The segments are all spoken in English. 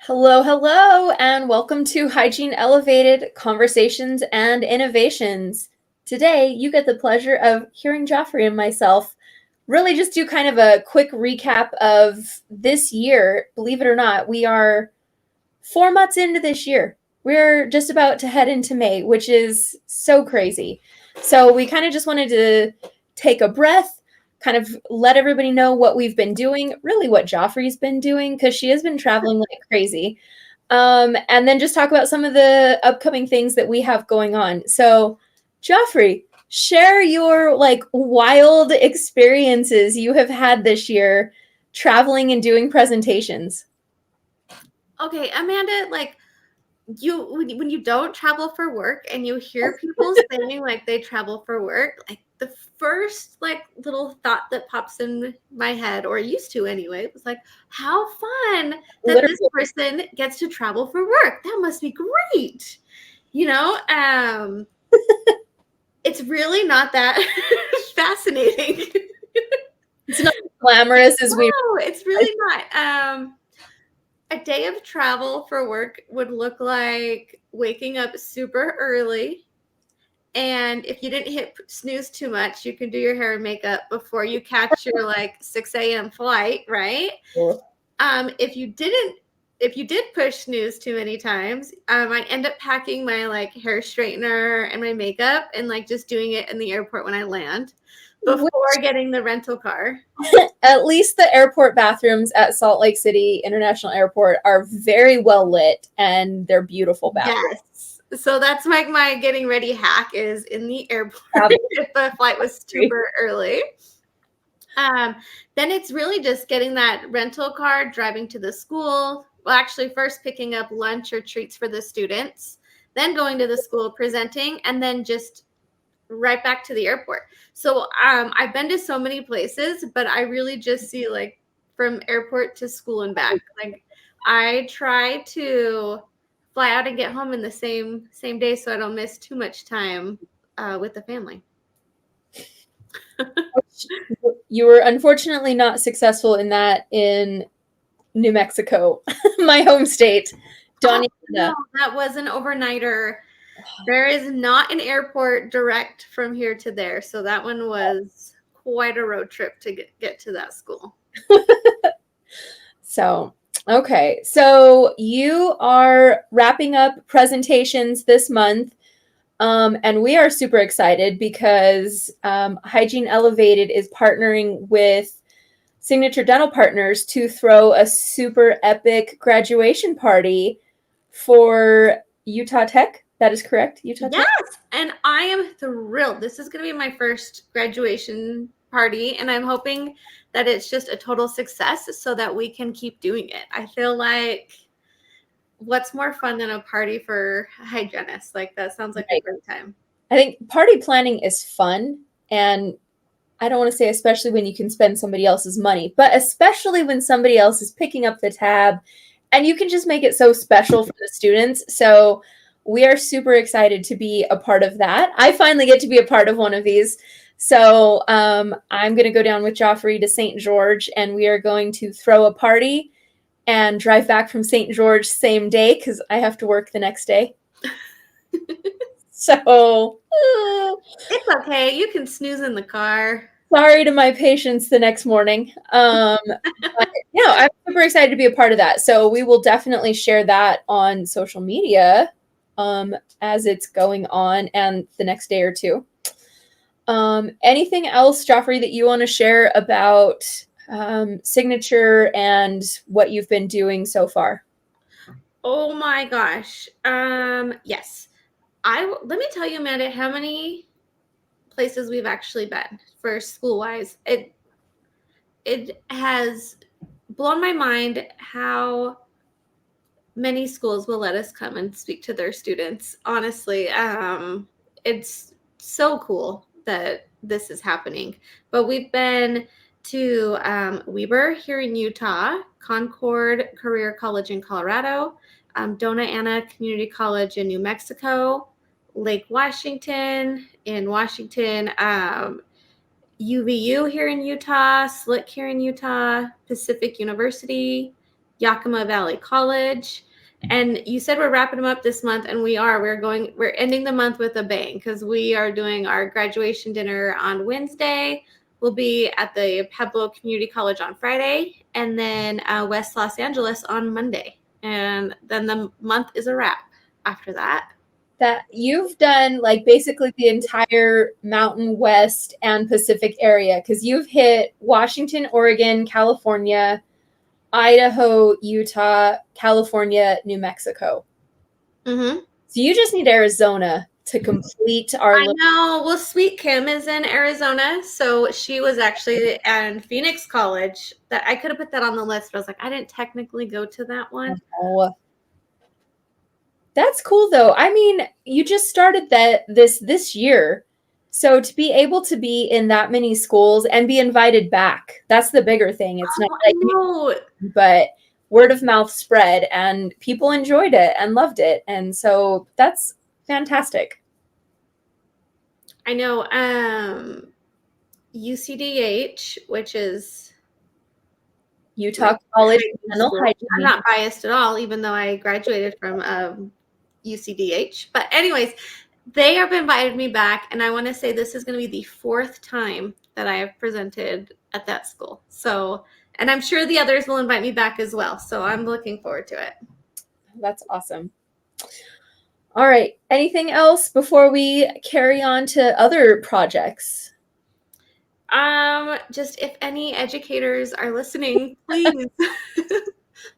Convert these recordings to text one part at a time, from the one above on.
Hello, hello, and welcome to Hygiene Elevated Conversations and Innovations. Today, you get the pleasure of hearing Joffrey and myself really just do kind of a quick recap of this year. Believe it or not, we are 4 months into this year. We're just about to head into May, which is so crazy. So, we kind of just wanted to take a breath, kind of let everybody know what we've been doing, really what Joffrey's been doing, because she has been traveling like crazy. And then just talk about some of the upcoming things that we have going on. So, Joffrey, share your like wild experiences you have had this year traveling and doing presentations. Okay, Amanda, like when you don't travel for work and you hear people saying like they travel for work, like the first like little thought that pops in my head, or used to anyway, was like, how fun that this Literally. person gets to travel for work. That must be great. You know, it's really not that fascinating. It's not as glamorous as we. No, it's really not. A day of travel for work would look like waking up super early. And if you didn't hit snooze too much, you can do your hair and makeup before you catch your like 6 a.m. flight, right? If you didn't, if you did push snooze too many times, I end up packing my like hair straightener and my makeup and like just doing it in the airport when I land before getting the rental car. At least the airport bathrooms at Salt Lake City International Airport are very well lit and they're beautiful bathrooms. Yes. So that's like my getting ready hack is in the airport if the flight was super early. Then it's really just getting that rental car, driving to the school. Well, actually, first picking up lunch or treats for the students, then going to the school, presenting, and then just right back to the airport. So I've been to so many places, but I really just see like from airport to school and back. Like I try to fly out and get home in the same day, so I don't miss too much time with the family. You were unfortunately not successful in that in New Mexico, my home state. Oh, no, that was an overnighter. There is not an airport direct from here to there, so that one was quite a road trip to get to that school. So, okay. So you are wrapping up presentations this month. And we are super excited because Hygiene Elevated is partnering with Signature Dental Partners to throw a super epic graduation party for Utah Tech. That is correct, Utah Tech? Yes, and I am thrilled. This is going to be my first graduation party, and I'm hoping that it's just a total success so that we can keep doing it. I feel like what's more fun than a party for hygienists? Like that sounds like a great time. I think party planning is fun, and I don't want to say especially when you can spend somebody else's money, but especially when somebody else is picking up the tab and you can just make it so special for the students. So we are super excited to be a part of that. I finally get to be a part of one of these. So I'm going to go down with Joffrey to St. George and we are going to throw a party and drive back from St. George same day because I have to work the next day. So it's okay. You can snooze in the car. Sorry to my patients the next morning. But yeah, I'm super excited to be a part of that. So we will definitely share that on social media as it's going on and the next day or two. Anything else, Joffrey, that you want to share about Signature and what you've been doing so far? Oh my gosh. Yes. Let me tell you, Amanda, how many places we've actually been for school wise. It has blown my mind how many schools will let us come and speak to their students. Honestly, it's so cool that this is happening. But we've been to Weber here in Utah, Concord Career College in Colorado, Dona Ana Community College in New Mexico, Lake Washington in Washington, UVU here in Utah, Slick here in Utah, Pacific University, Yakima Valley College. And you said we're wrapping them up this month, and we are. We're ending the month with a bang because we are doing our graduation dinner on Wednesday. We'll be at the Pueblo Community College on Friday, and then West Los Angeles on Monday. And then the month is a wrap after that. That you've done like basically the entire Mountain West and Pacific area, because you've hit Washington, Oregon, California, Idaho, Utah, California, New Mexico. Mm-hmm. So you just need Arizona to complete our. I know. Well, Sweet Kim is in Arizona, so she was actually at Phoenix College. That I could have put that on the list, but I was like, I didn't technically go to that one. Oh, that's cool though. I mean, you just started this year. So to be able to be in that many schools and be invited back, that's the bigger thing. It's not I know. but word of mouth spread and people enjoyed it and loved it. And so that's fantastic. I know. UCDH, which is Utah College of Dental Hygiene. I'm not biased at all, even though I graduated from UCDH. But anyways, they have invited me back, and I want to say this is going to be the 4th time that I have presented at that school. So, and I'm sure the others will invite me back as well. So I'm looking forward to it. That's awesome. All right. Anything else before we carry on to other projects? Just if any educators are listening, please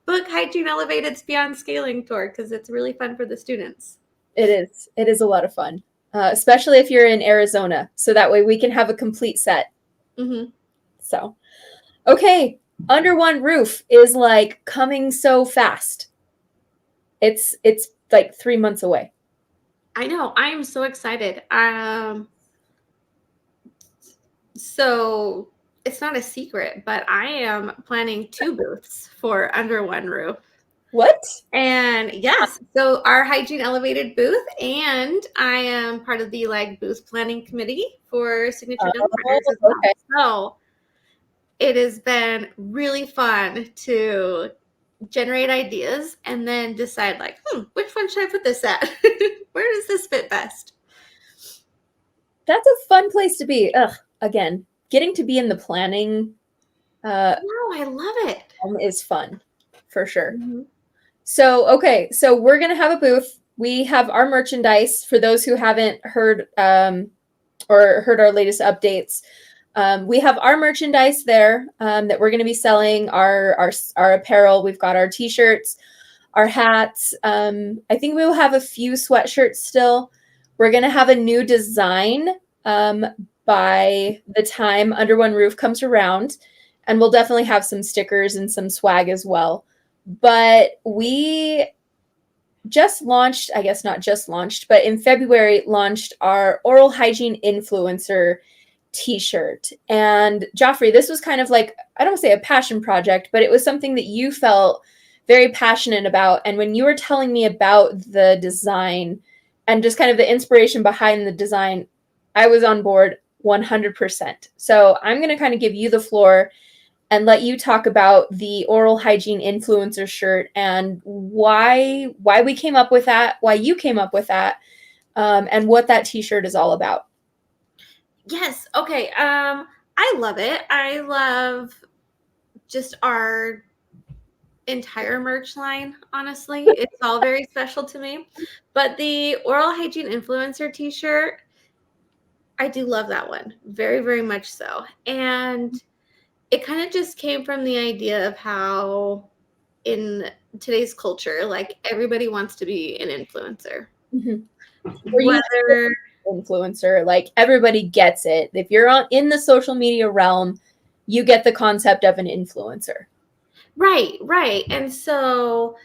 book Hygiene Elevated's Beyond Scaling tour because it's really fun for the students. It is. It is a lot of fun, especially if you're in Arizona. So that way we can have a complete set. Mm-hmm. So, okay. Under One Roof is like coming so fast. It's like 3 months away. I know. I am so excited. So it's not a secret, but I am planning 2 booths for Under One Roof. What? And yes, so our Hygiene Elevated booth, and I am part of the booth planning committee for Signature Dental Partners as well. Okay. So it has been really fun to generate ideas and then decide which one should I put this at? Where does this fit best? That's a fun place to be. Again, getting to be in the planning I love it. Is fun for sure. Mm-hmm. So, okay, so we're going to have a booth. We have our merchandise for those who haven't heard or heard our latest updates. We have our merchandise there that we're going to be selling, our apparel. We've got our t-shirts, our hats. I think we will have a few sweatshirts still. We're going to have a new design by the time Under One Roof comes around, and we'll definitely have some stickers and some swag as well. But we just launched, I guess not just launched, but in February launched our Oral Hygiene Influencer t-shirt. And Joffrey, this was kind of like, I don't want to say a passion project, but it was something that you felt very passionate about. And when you were telling me about the design and just kind of the inspiration behind the design, I was on board 100%. So I'm going to kind of give you the floor and let you talk about the Oral Hygiene Influencer shirt and why we came up with that, why you came up with that, and what that t-shirt is all about. Yes. Okay. I love it. I love just our entire merch line, honestly. It's all very special to me. But the Oral Hygiene Influencer t-shirt, I do love that one. Very, very much so. And it kind of just came from the idea of how in today's culture, everybody wants to be an influencer. Mm-hmm. Whether influencer, like everybody gets it. If you're in the social media realm, you get the concept of an influencer. Right. And so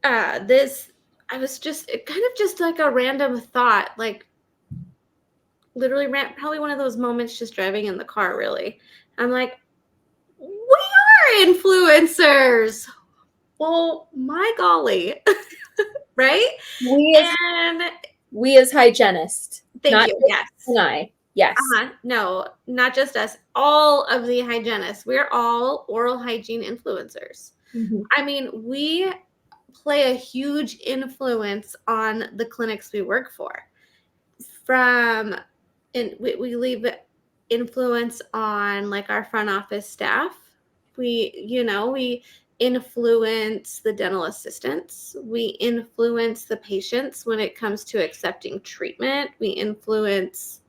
this, I was just kind of just like a random thought, literally probably one of those moments just driving in the car, really. I'm like, we are influencers. Well, my golly. Right? We as hygienists. Thank you. Yes. And I. Yes. No, not just us. All of the hygienists. We're all oral hygiene influencers. Mhm. I mean, we play a huge influence on the clinics we work for. And we leave influence on like our front office staff. We influence the dental assistants. We influence the patients when it comes to accepting treatment. We influence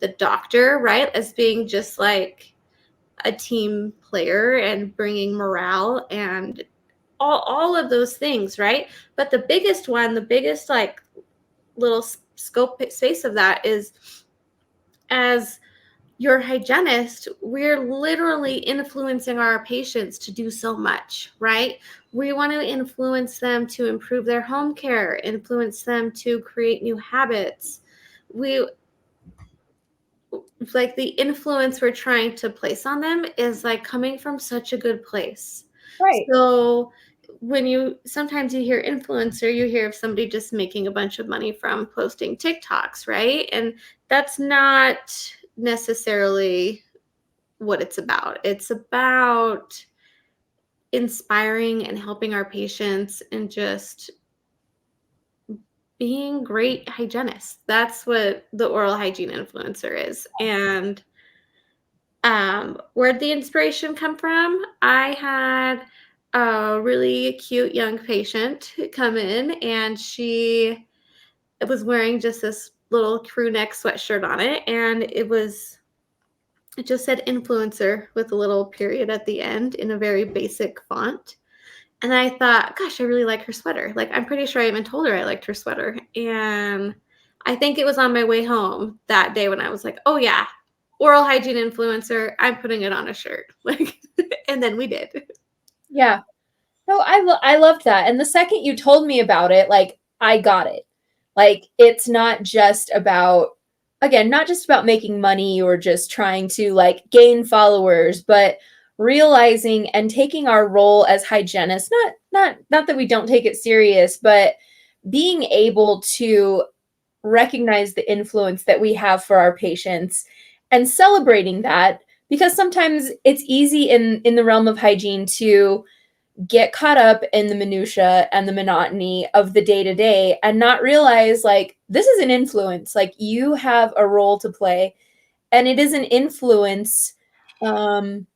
the doctor, right, as being just like a team player and bringing morale and all of those things, right? But the biggest one, the biggest like little scope space of that is, as your hygienist, we're literally influencing our patients to do so much, right? We want to influence them to improve their home care, influence them to create new habits. We like the influence we're trying to place on them is like coming from such a good place. Right. So when sometimes you hear influencer, you hear of somebody just making a bunch of money from posting TikToks, right? And that's not necessarily what it's about. It's about inspiring and helping our patients and just being great hygienists. That's what the oral hygiene influencer is. And where'd the inspiration come from? I had a really cute young patient come in, and she was wearing just this little crew neck sweatshirt on it, and it just said influencer with a little period at the end in a very basic font. And I thought, gosh, I really like her sweater. Like, I'm pretty sure I even told her I liked her sweater. And I think it was on my way home that day when I was like, oh, yeah, oral hygiene influencer. I'm putting it on a shirt. Like, and then we did. Yeah. No, I loved that. And the second you told me about it, like I got it. Like it's not just about, again, not just about making money or just trying to like gain followers, but realizing and taking our role as hygienists, not that we don't take it serious, but being able to recognize the influence that we have for our patients and celebrating that, because sometimes it's easy in the realm of hygiene to get caught up in the minutia and the monotony of the day to day and not realize like this is an influence, like you have a role to play, and it is an influence um,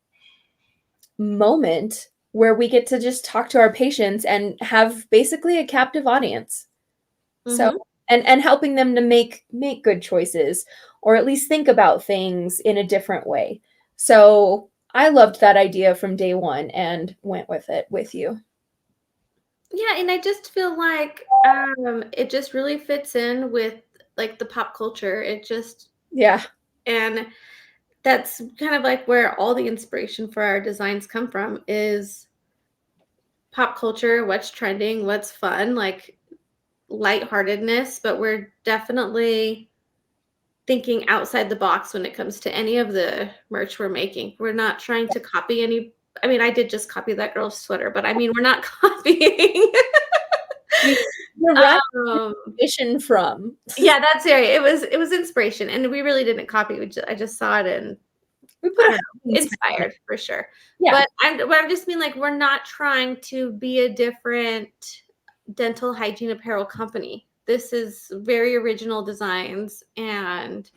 moment where we get to just talk to our patients and have basically a captive audience. So Mm-hmm. and helping them to make good choices or at least think about things in a different way. So I loved that idea from day one and went with it with you. Yeah, and I just feel like it just really fits in with like the pop culture. Yeah. And that's kind of like where all the inspiration for our designs come from is pop culture, what's trending, what's fun, like lightheartedness, but we're definitely thinking outside the box when it comes to any of the merch we're making. We're not trying to copy any. I mean, I did just copy that girl's sweater, but I mean, we're not copying. We derive um, inspiration from. yeah, that's it. It was inspiration, and we really didn't copy. I just saw it, and We put I a don't know, happy spin on it. inspired for sure. Yeah. But I just mean like we're not trying to be a different dental hygiene apparel company. This is very original designs, and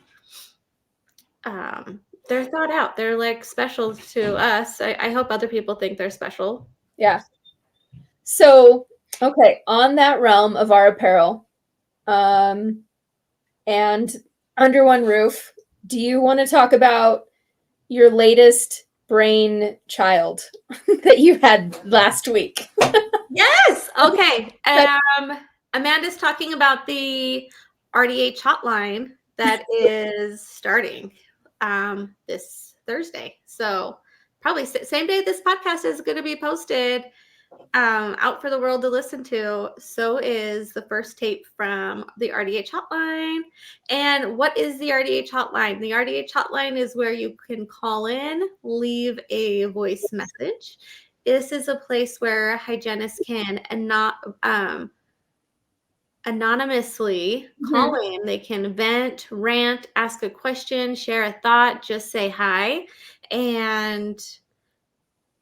um, they're thought out. They're like special to us. I hope other people think they're special. Yeah. So, okay, on that realm of our apparel, um, and under one roof, do you want to talk about your latest brain child that you had last week? Yes. Okay. Amanda's talking about the RDH hotline that is starting this Thursday. So probably same day this podcast is going to be posted out for the world to listen to. So is the first tape from the RDH hotline. And what is the RDH hotline? The RDH hotline is where you can call in, leave a voice message. This is a place where hygienists can and not anonymously call Mhm. in. They can vent, rant, ask a question, share a thought, just say hi. And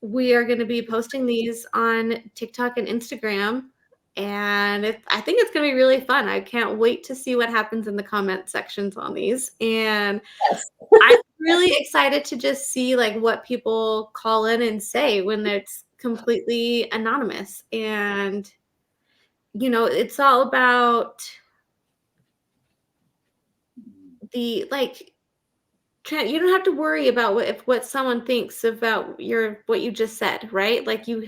we are going to be posting these on TikTok and Instagram. And I think it's going to be really fun. I can't wait to see what happens in the comment sections on these. And Yes. I'm really excited to just see like what people call in and say when it's completely anonymous. And, it's all about the like you don't have to worry about what someone thinks about what you just said, right? Like you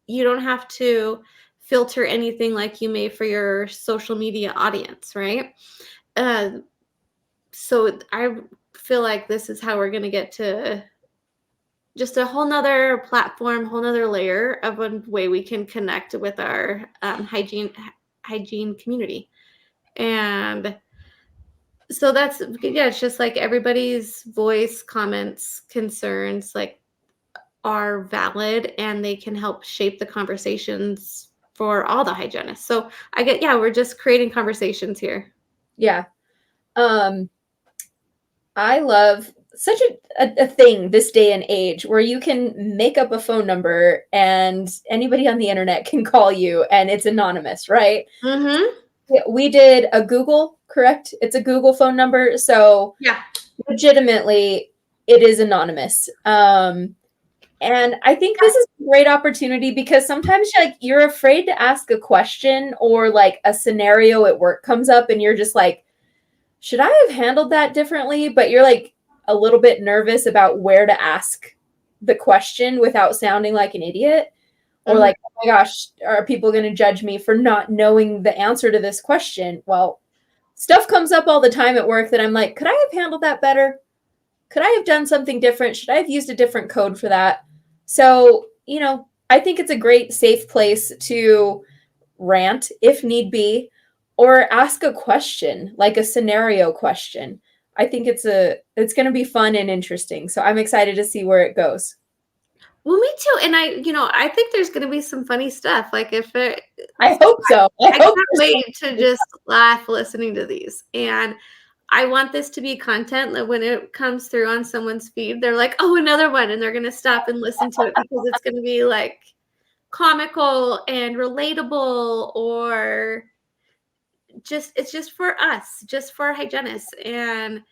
don't have to filter anything like you may for your social media audience, right? Uh, so I feel like this is how we're going to get to just a whole nother platform, whole nother layer of a way we can connect with our hygiene community. And so it's just like everybody's voice, comments, concerns, like are valid and they can help shape the conversations for all the hygienists. So we're just creating conversations here. Yeah. I love such a thing this day and age where you can make up a phone number and anybody on the internet can call you and it's anonymous, right? Mm-hmm. We did a Google, correct? It's a Google phone number. So Yeah. legitimately, it is anonymous. And I think this is a great opportunity because sometimes like you're afraid to ask a question or like a scenario at work comes up and you're just like, should I have handled that differently? But you're like a little bit nervous about where to ask the question without sounding like an idiot. Or like, oh my gosh, are people going to judge me for not knowing the answer to this question? Well, stuff comes up all the time at work that I'm like, could I have handled that better? Could I have done something different? Should I have used a different code for that? So, I think it's a great safe place to rant if need be, or ask a question, like a scenario question. I think it's going to be fun and interesting. So I'm excited to see where it goes. Well, me too. And I think there's going to be some funny stuff. Like I hope so. I can't wait to just laugh listening to these. And I want this to be content that when it comes through on someone's feed, they're like, oh, another one. And they're going to stop and listen to it because it's going to be like comical and relatable, or it's just for us, just for hygienists. And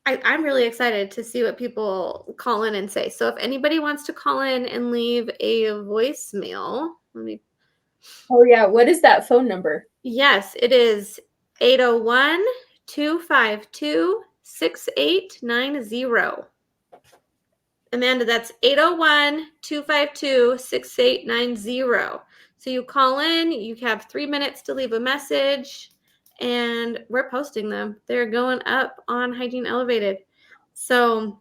I'm really excited to see what people call in and say. So if anybody wants to call in and leave a voicemail, Oh yeah, what is that phone number? Yes, it is 801-252-6890. Amanda, that's 801-252-6890. So you call in, you have 3 minutes to leave a message, and we're posting them. They're going up on Hygiene Elevated. So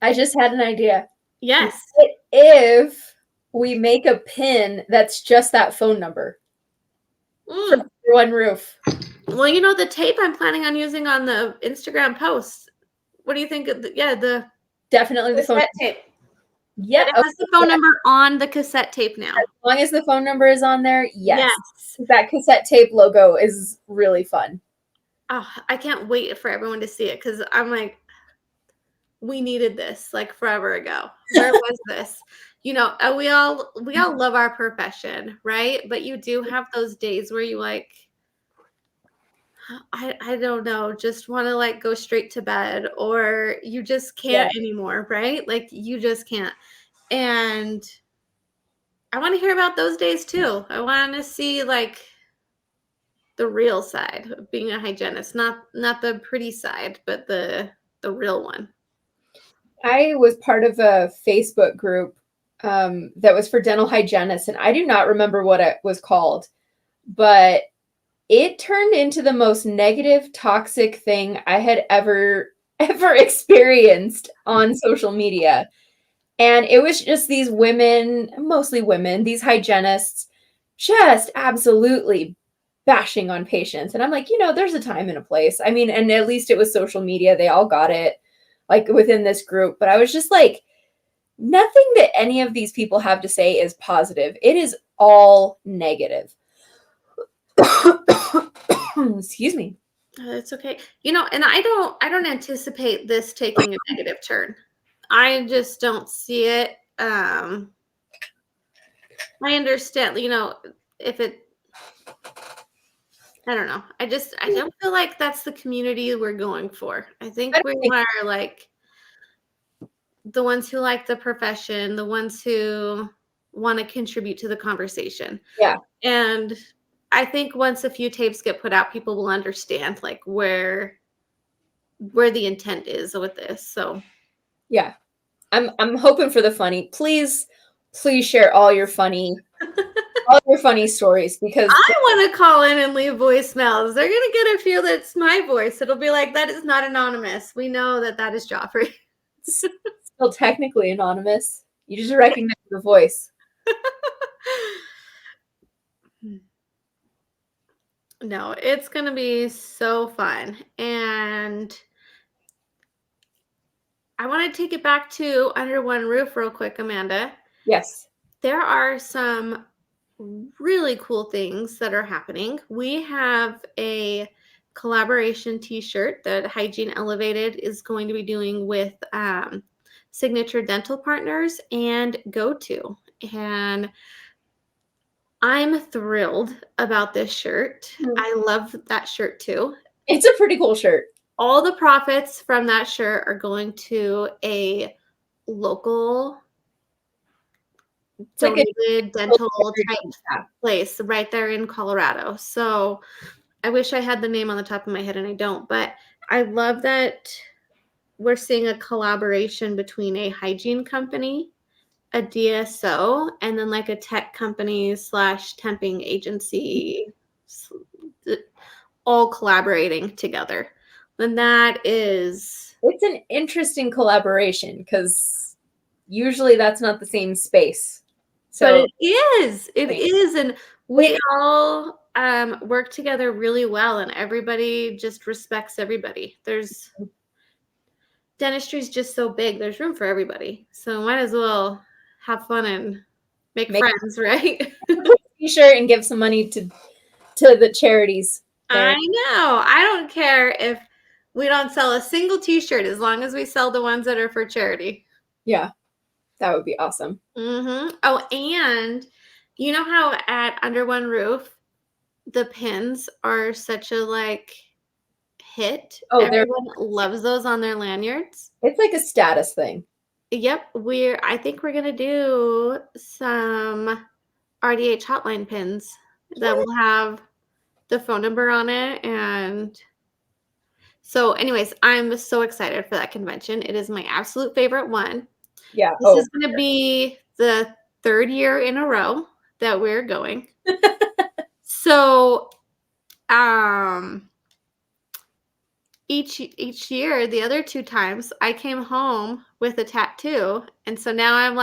I just had an idea. yes. What if we make a pin that's just that phone number for one roof? Well, the tape I'm planning on using on the Instagram posts. What do you think of the Definitely the phone tape? Yeah. It has the phone number on the cassette tape now. As long as the phone number is on there, yes. Yes. That cassette tape logo is really fun. Oh, I can't wait for everyone to see it because I'm like, we needed this like forever ago. Where was this? We all love our profession, right? But you do have those days where you like, I don't know, just want to like go straight to bed, or you just can't anymore, right? Like you just can't. And I want to hear about those days too. I want to see like the real side of being a hygienist, not the pretty side, but the real one. I was part of a Facebook group that was for dental hygienists, and I do not remember what it was called, but it turned into the most negative, toxic thing I had ever experienced on social media. And it was just these women, mostly women, these hygienists, just absolutely bashing on patients. And I'm like, there's a time and a place. I mean, and at least it was social media. They all got it like within this group. But I was just like, nothing that any of these people have to say is positive. It is all negative. Excuse me. It's okay. And I don't anticipate this taking a negative turn. I just don't see it. I understand, if it, I don't know. I don't feel like that's the community we're going for. I I think don't we think, are like the ones who like the profession, the ones who want to contribute to the conversation. yeah, And I think once a few tapes get put out, people will understand like where the intent is with this. So yeah. I'm hoping for the funny. Please share all your funny stories because I want to call in and leave voicemails. They're gonna get a feel that's my voice. It'll be like, that is not anonymous. We know that is Joffrey. it's still technically anonymous. You just recognize the voice. No, it's gonna be so fun. And I want to take it back to Under One Roof real quick, Amanda. Yes. There are some really cool things that are happening. We have a collaboration t-shirt that Hygiene Elevated is going to be doing with Signature Dental Partners and GoTo. And I'm thrilled about this shirt. I love that shirt too. It's a pretty cool shirt. All the profits from that shirt are going to a local donated dental type place right there in Colorado. So I wish I had the name on the top of my head and I don't, but I love that we're seeing a collaboration between a hygiene company, a DSO, and then like a tech company / temping agency, all collaborating together. And it's an interesting collaboration because usually that's not the same space. So but it is, and we all work together really well, and everybody just respects everybody. Dentistry is just so big. There's room for everybody, so might as well have fun and make friends, right? T-shirt and give some money to the charities. I know. I don't care if we don't sell a single T-shirt as long as we sell the ones that are for charity. Yeah, that would be awesome. Oh, and you know how at Under One Roof the pins are such a hit? Oh, Everyone loves those on their lanyards. It's like a status thing. Yep, I think we're gonna do some RDH Hotline pins that will have the phone number on it. And so anyways, I'm so excited for that convention. It is my absolute favorite one. Yeah. This is going to be the 3rd year in a row that we're going. So each year, the other 2 times, I came home with a tattoo. And so now I'm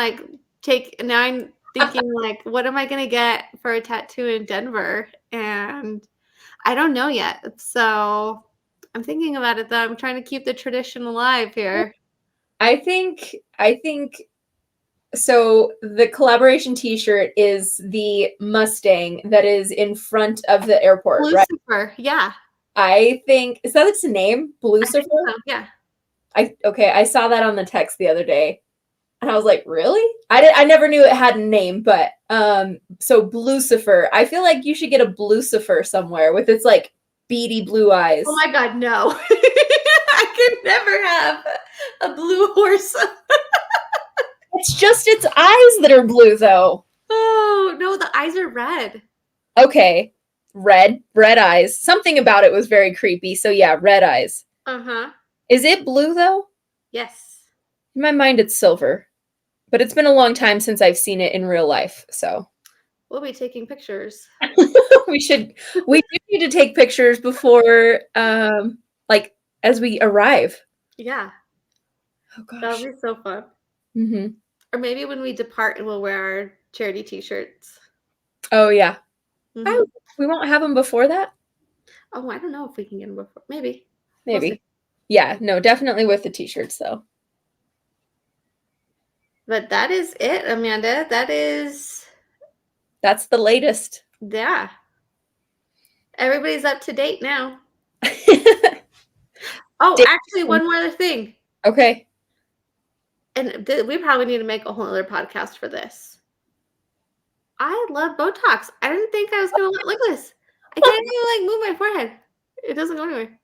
thinking like, what am I going to get for a tattoo in Denver? And I don't know yet. So I'm thinking about it, though. I'm trying to keep the tradition alive here. I think so. The collaboration T-shirt is the Mustang that is in front of the airport, Lucifer, right? Yeah. I think, is that its name? Lucifer? So, yeah. I saw that on the text the other day. And I was like, really? I never knew it had a name, but so Lucifer. I feel like you should get a Lucifer somewhere with its like beady blue eyes. Oh my god, no. I could never have a blue horse. It's just its eyes that are blue though. Oh, no, the eyes are red. Okay. Red eyes. Something about it was very creepy. So yeah, red eyes. Uh-huh. Is it blue though? Yes. In my mind it's silver. But it's been a long time since I've seen it in real life, so we'll be taking pictures. we do need to take pictures before as we arrive. Yeah. Oh gosh. That'll be so fun. Mm-hmm. Or maybe when we depart and we'll wear our charity t-shirts. Oh yeah. Mm-hmm. We won't have them before that? Oh, I don't know if we can get them before. Maybe. We'll yeah, no, definitely with the t-shirts though. But that is it, Amanda. That's the latest. Yeah. Everybody's up to date now. Oh, actually, one more other thing. Okay. And we probably need to make a whole other podcast for this. I love Botox. I didn't think I was gonna look at this. I can't even like move my forehead. It doesn't go anywhere.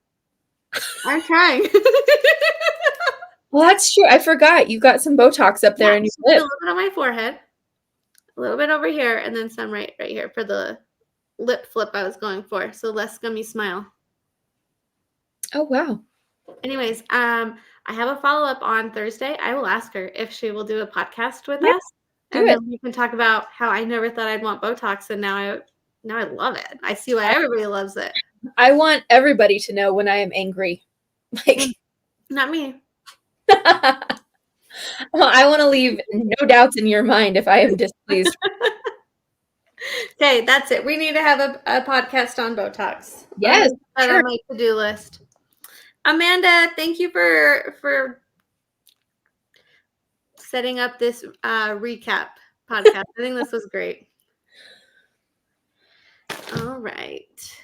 I'm trying. Well, that's true. I forgot you got some Botox up there in your A lip. little bit on my forehead, a little bit over here, and then some right here for the lip flip I was going for. So less gummy smile. Oh, wow. Anyways, I have a follow-up on Thursday. I will ask her if she will do a podcast with Yeah, us, do and it. then we can talk about how I never thought I'd want Botox, and now I love it. I see why everybody loves it. I want everybody to know when I am angry. Like, Not me. well, I want to leave no doubts in your mind if I am displeased. Okay, that's it. We need to have a podcast on Botox. Yes, Put sure. on my to-do list. Amanda, thank you for setting up this recap podcast. I think this was great. All right.